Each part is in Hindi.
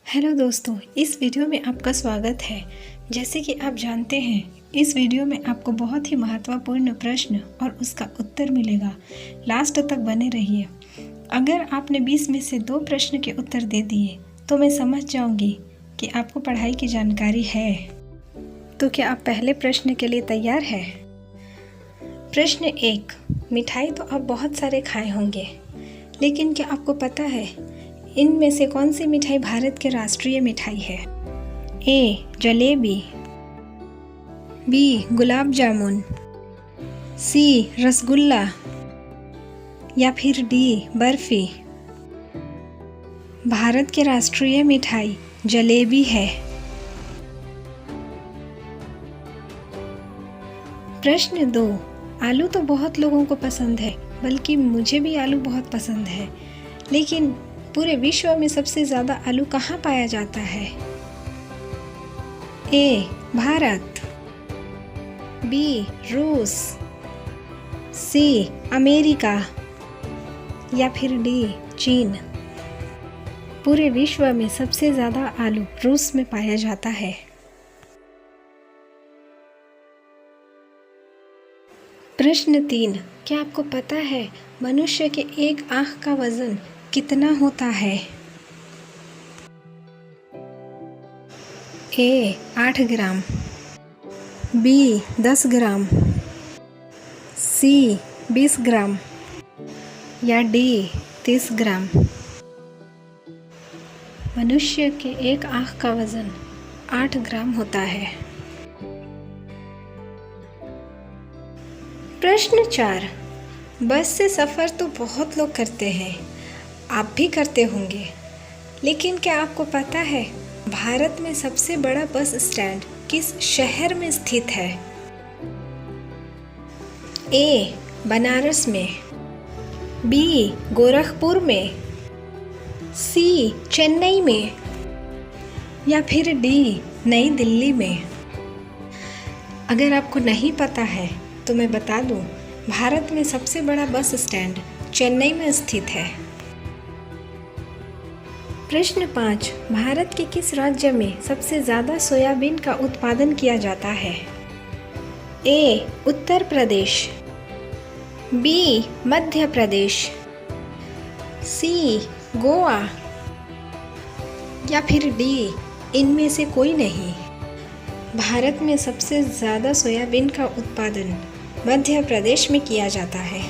हेलो दोस्तों, इस वीडियो में आपका स्वागत है। जैसे कि आप जानते हैं, इस वीडियो में आपको बहुत ही महत्वपूर्ण प्रश्न और उसका उत्तर मिलेगा। लास्ट तक बने रहिए। अगर आपने 20 में से 2 प्रश्न के उत्तर दे दिए तो मैं समझ जाऊंगी कि आपको पढ़ाई की जानकारी है। तो क्या आप पहले प्रश्न के लिए तैयार हैं? प्रश्न 1। मिठाई तो आप बहुत सारे खाए होंगे, लेकिन क्या आपको पता है इनमें से कौन सी मिठाई भारत की राष्ट्रीय मिठाई है? ए. जलेबी, बी. गुलाब जामुन, सी. रसगुल्ला या फिर डी. बर्फी। भारत की राष्ट्रीय मिठाई जलेबी है। प्रश्न 2। आलू तो बहुत लोगों को पसंद है, बल्कि मुझे भी आलू बहुत पसंद है, लेकिन पूरे विश्व में सबसे ज़्यादा आलू कहाँ पाया जाता है? ए. भारत, बी. रूस, सी. अमेरिका या फिर डी. चीन। पूरे विश्व में सबसे ज़्यादा आलू रूस में पाया जाता है। प्रश्न 3। क्या आपको पता है मनुष्य के एक आँख का वजन कितना होता है? ए. 8 ग्राम, बी. 10 ग्राम, सी. 20 ग्राम या डी. 30 ग्राम। मनुष्य के एक आँख का वजन 8 ग्राम होता है। प्रश्न 4। बस से सफ़र तो बहुत लोग करते हैं, आप भी करते होंगे, लेकिन क्या आपको पता है भारत में सबसे बड़ा बस स्टैंड किस शहर में स्थित है? ए. बनारस में, बी. गोरखपुर में, सी. चेन्नई में या फिर डी. नई दिल्ली में। अगर आपको नहीं पता है तो मैं बता दूं, भारत में सबसे बड़ा बस स्टैंड चेन्नई में स्थित है। प्रश्न 5। भारत के किस राज्य में सबसे ज़्यादा सोयाबीन का उत्पादन किया जाता है? ए. उत्तर प्रदेश, बी. मध्य प्रदेश, सी. गोवा या फिर डी. इनमें से कोई नहीं। भारत में सबसे ज़्यादा सोयाबीन का उत्पादन मध्य प्रदेश में किया जाता है।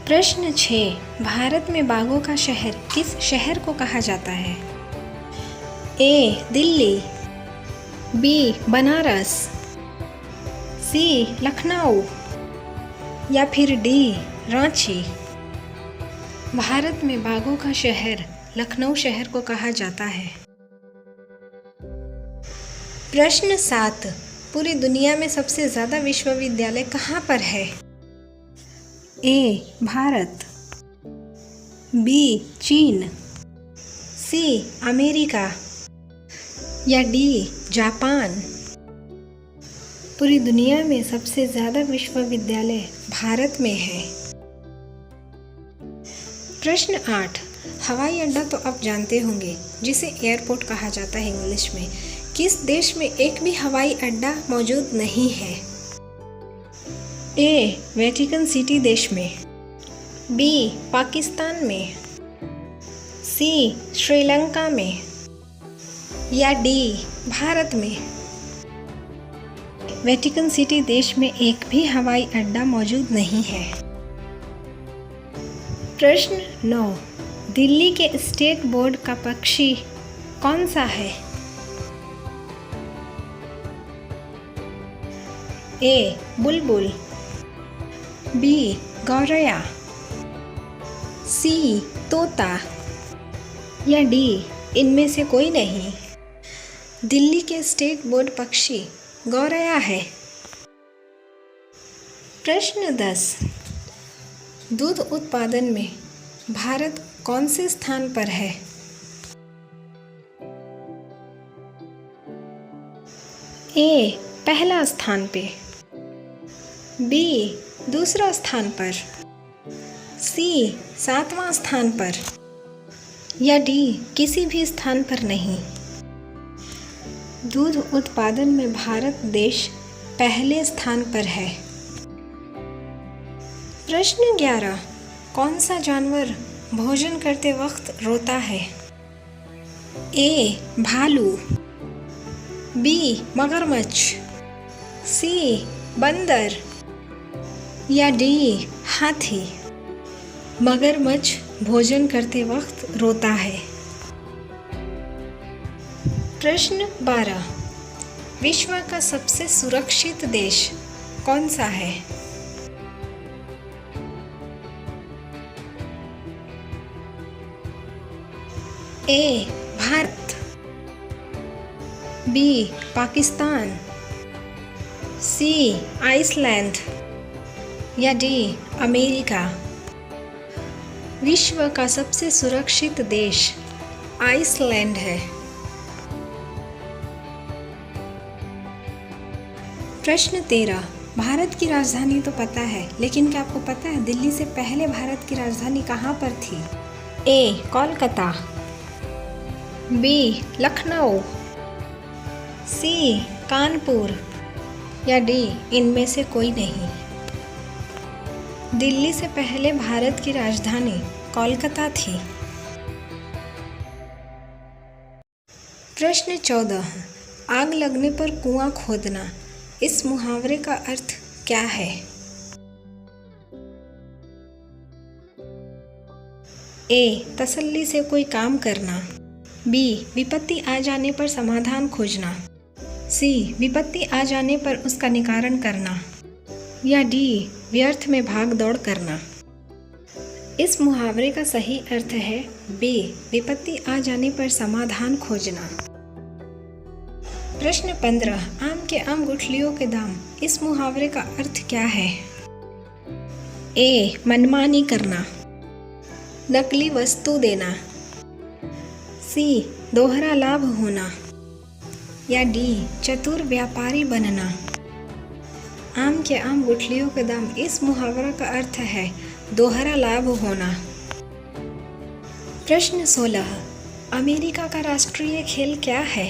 प्रश्न 6। भारत में बाघों का शहर किस शहर को कहा जाता है? ए. दिल्ली, बी. बनारस, सी. लखनऊ या फिर डी. रांची। भारत में बाघों का शहर लखनऊ शहर को कहा जाता है। प्रश्न 7। पूरी दुनिया में सबसे ज़्यादा विश्वविद्यालय कहाँ पर है? ए. भारत, बी. चीन, सी. अमेरिका या डी. जापान। पूरी दुनिया में सबसे ज़्यादा विश्वविद्यालय भारत में है। प्रश्न 8। हवाई अड्डा तो आप जानते होंगे, जिसे एयरपोर्ट कहा जाता है इंग्लिश में। किस देश में एक भी हवाई अड्डा मौजूद नहीं है? ए. वेटिकन सिटी देश में, बी. पाकिस्तान में, सी. श्रीलंका में या डी. भारत में। वेटिकन सिटी देश में एक भी हवाई अड्डा मौजूद नहीं है। प्रश्न 9। दिल्ली के स्टेट बोर्ड का पक्षी कौन सा है? ए. बुलबुल, बी. गौरैया, सी. तोता या डी. इनमें से कोई नहीं। दिल्ली के स्टेट बोर्ड पक्षी गौरैया है। प्रश्न 10। दूध उत्पादन में भारत कौन से स्थान पर है? ए. पहला स्थान पे, बी. दूसरा स्थान पर, सी. 7वां स्थान पर या डी किसी भी स्थान पर नहीं? दूध उत्पादन में भारत देश पहले स्थान पर है। प्रश्न 11, कौन सा जानवर भोजन करते वक्त रोता है? ए भालू, बी मगरमच्छ, सी बंदर या डी हाथी? मगरमच्छ भोजन करते वक्त रोता है। प्रश्न 12, विश्व का सबसे सुरक्षित देश कौन सा है? ए भारत, बी पाकिस्तान, सी आइसलैंड या डी अमेरिका? विश्व का सबसे सुरक्षित देश आइसलैंड है। प्रश्न 13, भारत की राजधानी तो पता है, लेकिन क्या आपको पता है दिल्ली से पहले भारत की राजधानी कहाँ पर थी? ए कोलकाता, बी लखनऊ, सी कानपुर या डी इनमें से कोई नहीं? दिल्ली से पहले भारत की राजधानी कोलकाता थी। प्रश्न 14, आग लगने पर कुआं खोदना, इस मुहावरे का अर्थ क्या है? ए तसल्ली से कोई काम करना, बी विपत्ति आ जाने पर समाधान खोजना, सी विपत्ति आ जाने पर उसका निवारण करना या डी व्यर्थ में भाग दौड़ करना? इस मुहावरे का सही अर्थ है बी विपत्ति आ जाने पर समाधान खोजना। प्रश्न 15, आम के आम गुठलियों के दाम, इस मुहावरे का अर्थ क्या है? ए मनमानी करना, नकली वस्तु देना, सी दोहरा लाभ होना या डी चतुर व्यापारी बनना? आम के आम गुठलियों के दाम, इस मुहावरा का अर्थ है दोहरा लाभ होना। प्रश्न 16, अमेरिका का राष्ट्रीय खेल क्या है?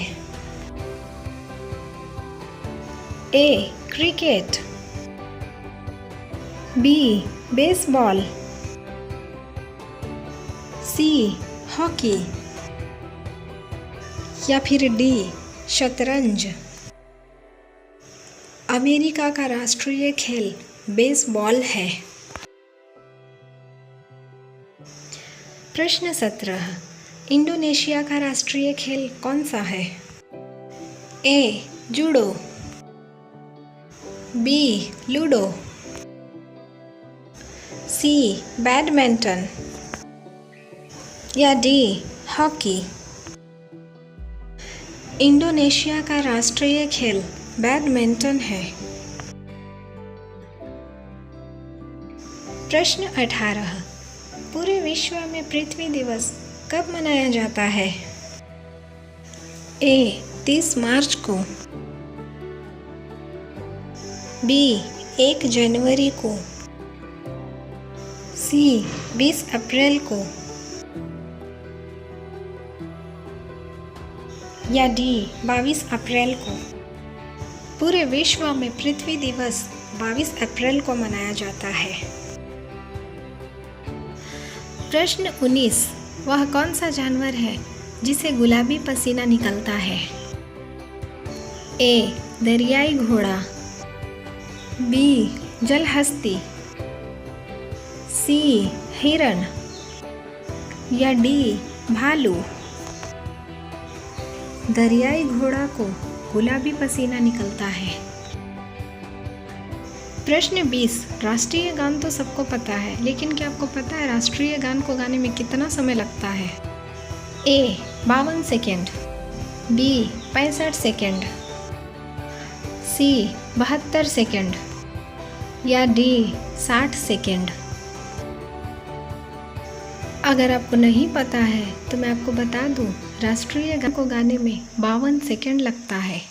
A cricket, B baseball, C hockey या फिर डी शतरंज? अमेरिका का राष्ट्रीय खेल बेसबॉल है। प्रश्न 17, इंडोनेशिया का राष्ट्रीय खेल कौन सा है? ए जूडो, बी लूडो, सी बैडमिंटन या डी हॉकी? इंडोनेशिया का राष्ट्रीय खेल बैडमिंटन है। प्रश्न 18, पूरे विश्व में पृथ्वी दिवस कब मनाया जाता है? ए 30 मार्च को, बी 1 जनवरी को, सी 20 अप्रैल को या डी 22 अप्रैल को? पूरे विश्व में पृथ्वी दिवस 22 अप्रैल को मनाया जाता है। प्रश्न 19, वह कौन सा जानवर है जिसे गुलाबी पसीना निकलता है? ए दरियाई घोड़ा, बी जलहस्ती, सी हिरण या डी भालू? दरियाई घोड़ा को गुलाबी पसीना निकलता है। प्रश्न 20, राष्ट्रीय गान तो सबको पता है, लेकिन क्या आपको पता है राष्ट्रीय गान को गाने में कितना समय लगता है? ए 52 सेकेंड, बी 65 सेकेंड, सी 72 सेकेंड या डी 60 सेकेंड? अगर आपको नहीं पता है तो मैं आपको बता दूं, राष्ट्रीय गान को गाने में 52 सेकेंड लगता है।